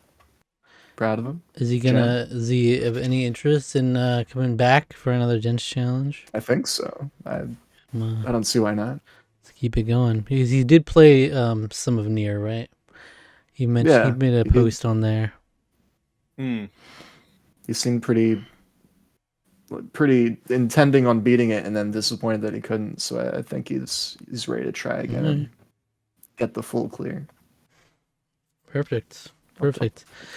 Proud of him. Is he have any interest in coming back for another Gents challenge? I think so. I Let's don't see why not. keep it going because he did play some of Nier, right? He Yeah, made a he did. post on there. Mm. He seemed pretty intending on beating it, and then disappointed that he couldn't. So I think he's ready to try again and get the full clear. Perfect.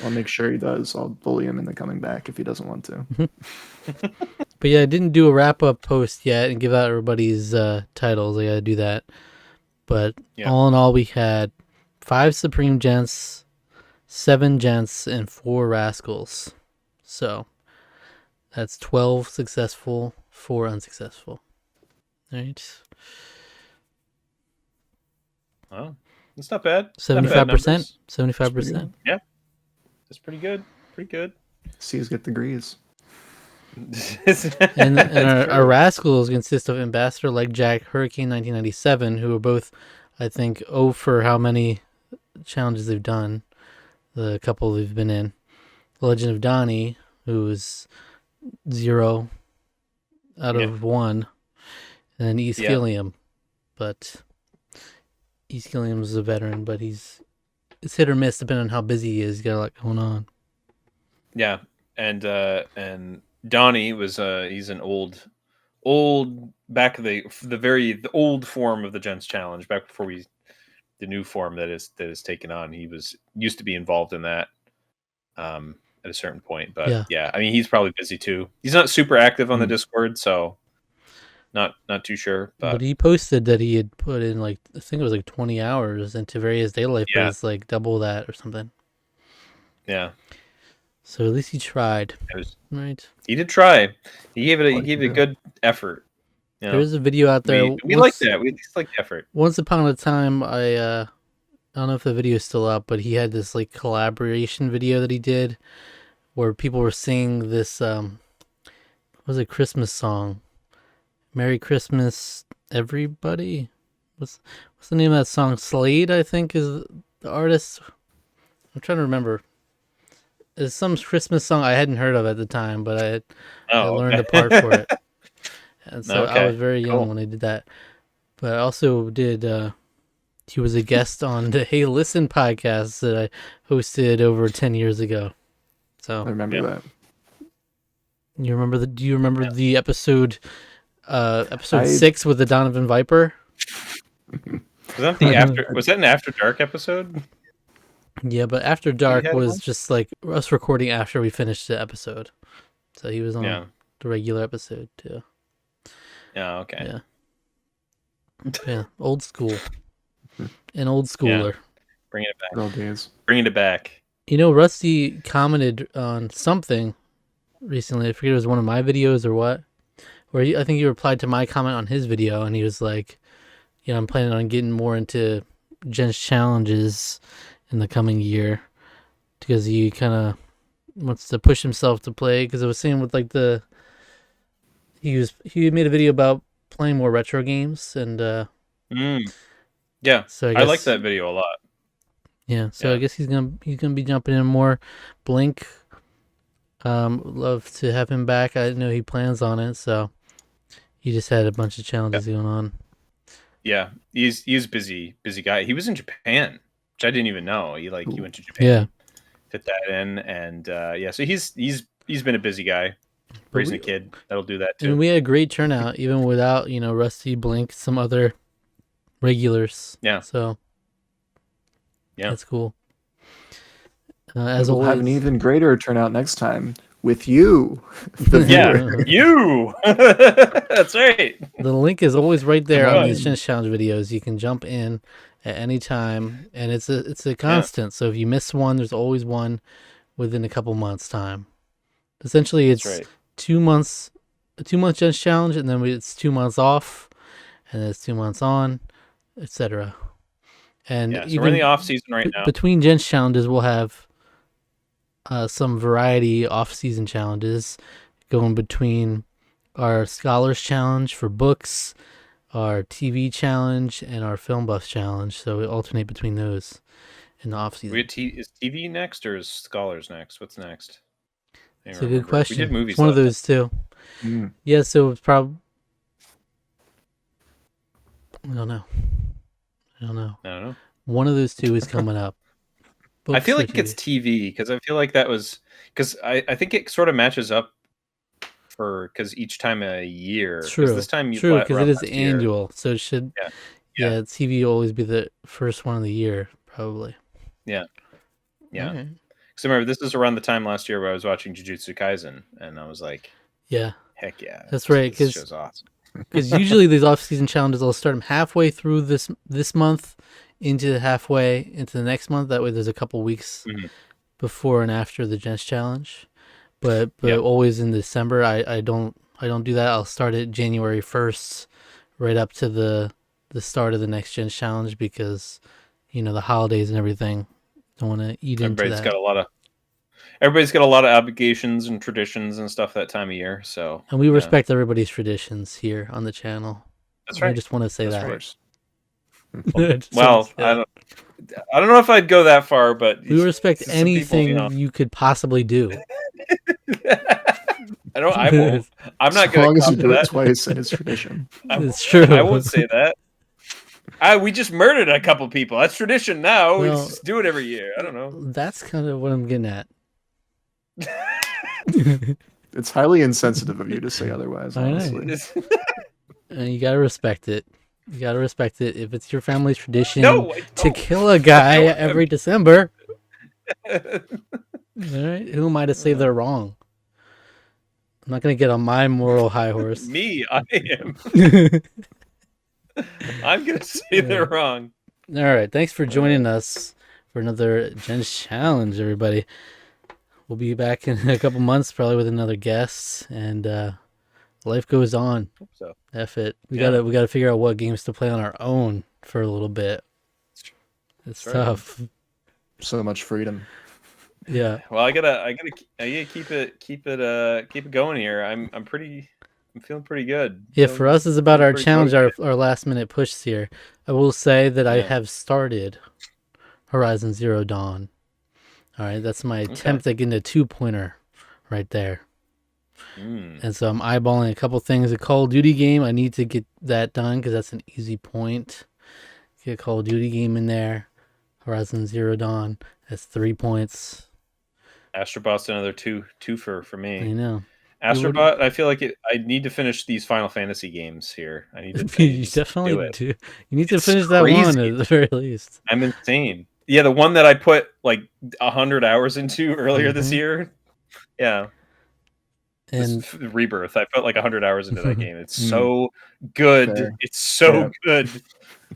I'll make sure he does. I'll bully him into coming back if he doesn't want to. But yeah, I didn't do a wrap up post yet and give out everybody's titles. I gotta do that. But all in all, we had 5 Supreme Gents, 7 Gents, and 4 Rascals. So that's 12 successful, 4 unsuccessful. All right. Well, it's not bad. 75%. 75%. Yeah, that's pretty good. Pretty good. C's get degrees. and our Rascals consist of Ambassador Like Jack, Hurricane 1997, who are both, I think, for how many challenges they've done. The couple they've been in. Legend of Donnie, who is 0 out of 1. And then East Gilliam. But East Gilliam's a veteran, but it's hit or miss depending on how busy he is. He's got a lot going on. Yeah, and Donnie was he's an old back the old form of the Gents Challenge back before the new form that is taken on. He used to be involved in that at a certain point, but yeah, I mean he's probably busy too. He's not super active on the Discord, so not too sure. But he posted that he had put in I think it was 20 hours into various daily life, but it's double that or something. Yeah. So at least he tried. Right. He did try. He gave it a good effort. You know? There's a video out there. We like that. We just like effort. Once upon a time, I don't know if the video is still up, but he had this collaboration video that he did where people were singing this what was a Christmas song. Merry Christmas, everybody. What's the name of that song? Slade, I think, is the artist. I'm trying to remember. It's some Christmas song I hadn't heard of at the time, but I learned a part for it. And so I was very young when I did that. But I also did, he was a guest on the Hey Listen podcast that I hosted over 10 years ago. So I remember that. Do you remember the episode 6 with the Donovan Viper? Was that an After Dark episode? Yeah, but After Dark was just us recording after we finished the episode. So he was on. Yeah. the regular episode too. Oh, okay. Yeah. Yeah, old school. An old schooler. Bringing it back. Good old days. Bringing it back. You know, Rusty commented on something recently. I forget if it was one of my videos or what. Where I think he replied to my comment on his video, and he was like, "You know, I'm planning on getting more into Gents challenges in the coming year because he kind of wants to push himself to play." Because I was saying with like he made a video about playing more retro games, and Yeah, so I like that video a lot. Yeah, so I guess he's gonna be jumping in more. Blink, love to have him back. I know he plans on it, so he just had a bunch of challenges going on. Yeah, he's busy guy. He was in Japan, which I didn't even know. He went to Japan, fit that in, and so he's been a busy guy, raising a kid. That'll do that too. And we had a great turnout, even without Rusty, Blink, some other regulars. Yeah. So. Yeah, that's cool. As we'll have an even greater turnout next time with you. You. That's right. The link is always right there on these Gents Challenge videos. You can jump in at any time, and it's a constant. So if you miss one, there's always one within a couple months' time. Essentially, it's 2 months, a 2-month Gents Challenge, and then it's 2 months off, and then it's 2 months on, etc. And so we're in the off season right now. Between Gents challenges, we'll have some variety off season challenges going between our Scholars Challenge for books, our TV challenge, and our Film Buffs challenge. So we alternate between those in the off season. Is TV next or is Scholars next? What's next? It's a good question. We did movies. It's one of those two. Yeah, so it's probably. I don't know. One of those two is coming up. I feel like it's TV because I feel like that was because I think it sort of matches up because each time a year. True. This time because it is annual, so it should. Yeah, TV will always be the first one of the year, probably. Yeah. Because I remember this is around the time last year where I was watching Jujutsu Kaisen, and I was like, "Yeah, heck yeah, that's right." This show's awesome. Because usually these off-season challenges, I'll start them halfway through this month into halfway into the next month. That way there's a couple weeks before and after the Gents Challenge. But always in December, I don't do that. I'll start it January 1st right up to the start of the next Gents Challenge because, the holidays and everything. Don't want to eat into that. Everybody's got a lot of obligations and traditions and stuff that time of year. So, and we respect everybody's traditions here on the channel. That's right. I just want to say that. Right. Well, I don't know if I'd go that far, but we respect anything you could possibly do. I won't. I'm not going to. As long as you do it twice, and it's tradition. It's true. I won't say that. We just murdered a couple people. That's tradition now. We just do it every year. I don't know. That's kind of what I'm getting at. It's highly insensitive of you to say otherwise, honestly. And you gotta respect it. You gotta respect it. If it's your family's tradition to kill a guy every December, all right, who am I to say they're wrong? I'm not gonna get on my moral high horse. Me, I am. I'm gonna say they're wrong. All right, thanks for joining us for another Gents Challenge, everybody. We'll be back in a couple months, probably with another guest, and life goes on. Hope so. F it. We gotta figure out what games to play on our own for a little bit. It's tough. So much freedom. Yeah. Well, I gotta keep it going here. I'm feeling pretty good. Yeah, for us, it's about our challenge, our last minute push here. I will say that I have started Horizon Zero Dawn. All right, that's my attempt at getting a 2-pointer right there. And so I'm eyeballing a couple things. A Call of Duty game, I need to get that done because that's an easy point. Get a Call of Duty game in there. Horizon Zero Dawn, that's 3 points. Astrobot's another two for me. I know. Astrobot, I feel like I need to finish these Final Fantasy games here. I need to you definitely do. You need to finish that one at the very least. I'm insane. Yeah, the one that I put like 100 hours into earlier this year. Yeah. And Rebirth. I put like 100 hours into that game. It's so good. Fair. It's so Yeah. good.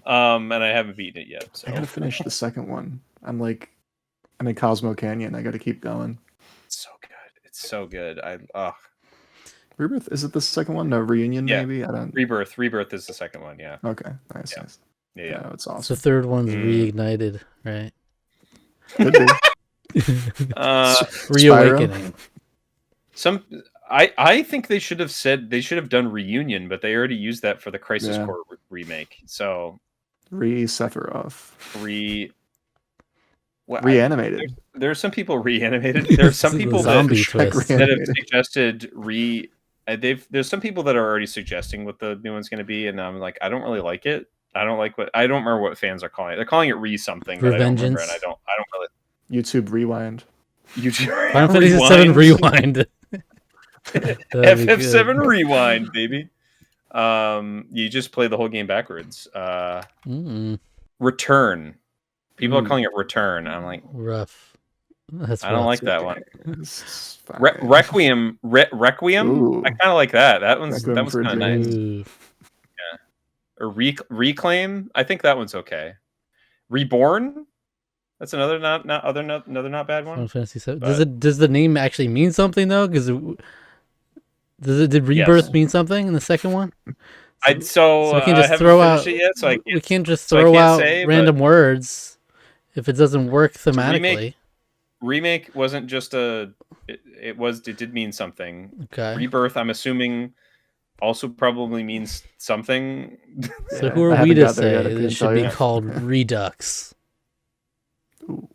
And I haven't beaten it yet. So I gotta finish the second one. I'm in Cosmo Canyon. I gotta keep going. it's so good. It's so good. Rebirth, is it the second one? No, Reunion Yeah. maybe? I don't. Rebirth is the second one. Yeah. Okay, nice, Yeah. nice. Yeah. It's the awesome. third one's reignited, right? Could be. Reawakening. I think they should have done Reunion, but they already used that for the Crisis Core remake. So Sephiroth. Reanimated. There's some people reanimated. There's some people zombie that twist. have suggested there's some people that are already suggesting what the new one's going to be, and I'm like, I don't really like it. I don't remember what fans are calling it. They're calling it something, but I don't remember, and I don't really. YouTube Rewind. Final Fantasy VII Rewind. FF7 Rewind, baby. You just play the whole game backwards. Return. People are calling it Return. I'm like, rough. I don't like that one. Requiem. Requiem. Ooh. I kind of like that. That one's kind of nice. Ooh. Yeah. Or Reclaim. I think that one's okay. Reborn. That's another not bad one. Final Fantasy VII. Does the name actually mean something though? Because did Rebirth mean something in the second one? So we can just throw out. We can't just throw out random words if it doesn't work thematically. Remake wasn't just it did mean something. Okay. Rebirth, I'm assuming, also probably means something. So who are we to say it should be called Redux? Ooh.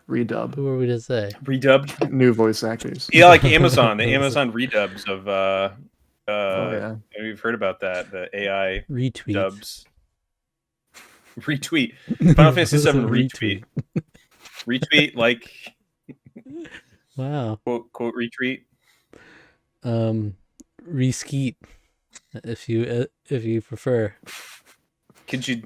Redub. Who are we to say? Redubbed. New voice actors. Yeah, like Amazon. The Amazon redubs of We've heard about that. The AI retweet dubs. Retweet. Final Fantasy VII retweet. Retweet like. Wow. Quote retweet. Reskeet, if you prefer. Could you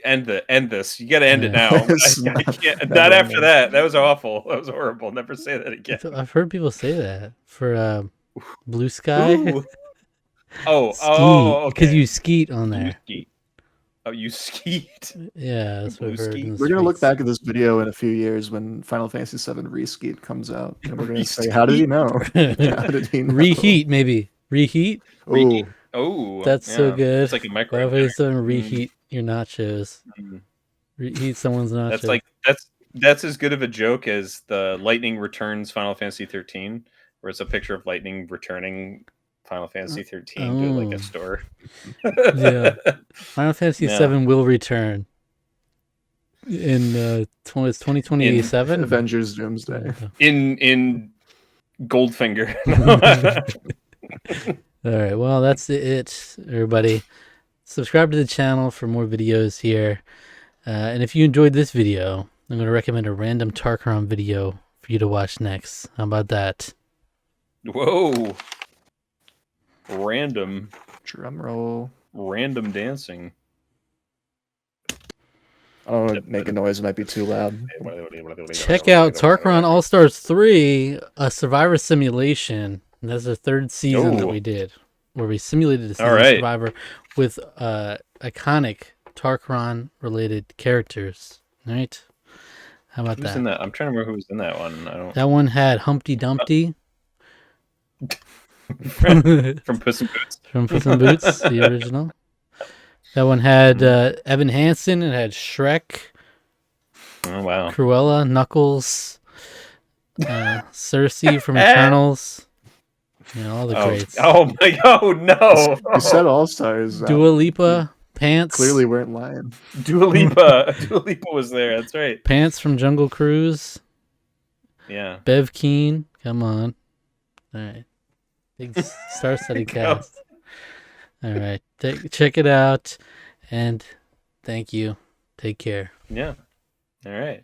end this? You got to end it now. I can't, not after that. That was awful. That was horrible. Never say that again. I've heard people say that for Blue Sky. Ooh. Oh, because okay. you skeet on there. You skeet. Oh, you skeet. Yeah, that's what I've heard. We're gonna look back at this video in a few years when Final Fantasy VII Reskeet comes out, and we're gonna say, "How did he know? How did he know?" Reheat, maybe reheat. Oh, that's so good. It's like a micro. Final Fantasy VII reheat your nachos. Reheat someone's nachos. That's as good of a joke as the Lightning Returns Final Fantasy 13, where it's a picture of Lightning returning Final Fantasy 13 to like a store. Yeah, Final Fantasy 7 will return in 2027 Avengers Doomsday in Goldfinger. All right, well that's it, everybody. Subscribe to the channel for more videos here, and if you enjoyed this video, I'm going to recommend a random Tarqaron video for you to watch next. How about that? Whoa. Random. Drum roll. Random dancing. I don't want to make a noise. It might be too loud. Check out Tarqaron All-Stars 3, a Survivor simulation. And that's the third season that we did, where we simulated a Survivor with iconic Tarqaron-related characters. All right? How about that? In that? I'm trying to remember who was in that one. That one had Humpty Dumpty. From Puss in Boots. From Puss in Boots, the original. That one had Evan Hansen. It had Shrek. Oh, wow. Cruella, Knuckles, Cersei from Eternals. You know, all the greats. Oh, my God. No. You said All-Stars. Dua Lipa, Pants. Clearly weren't lying. Dua Lipa was there. That's right. Pants from Jungle Cruise. Yeah. Bev Keane. Come on. All right. Big star-studded cast. All right. Check it out. And thank you. Take care. Yeah. All right.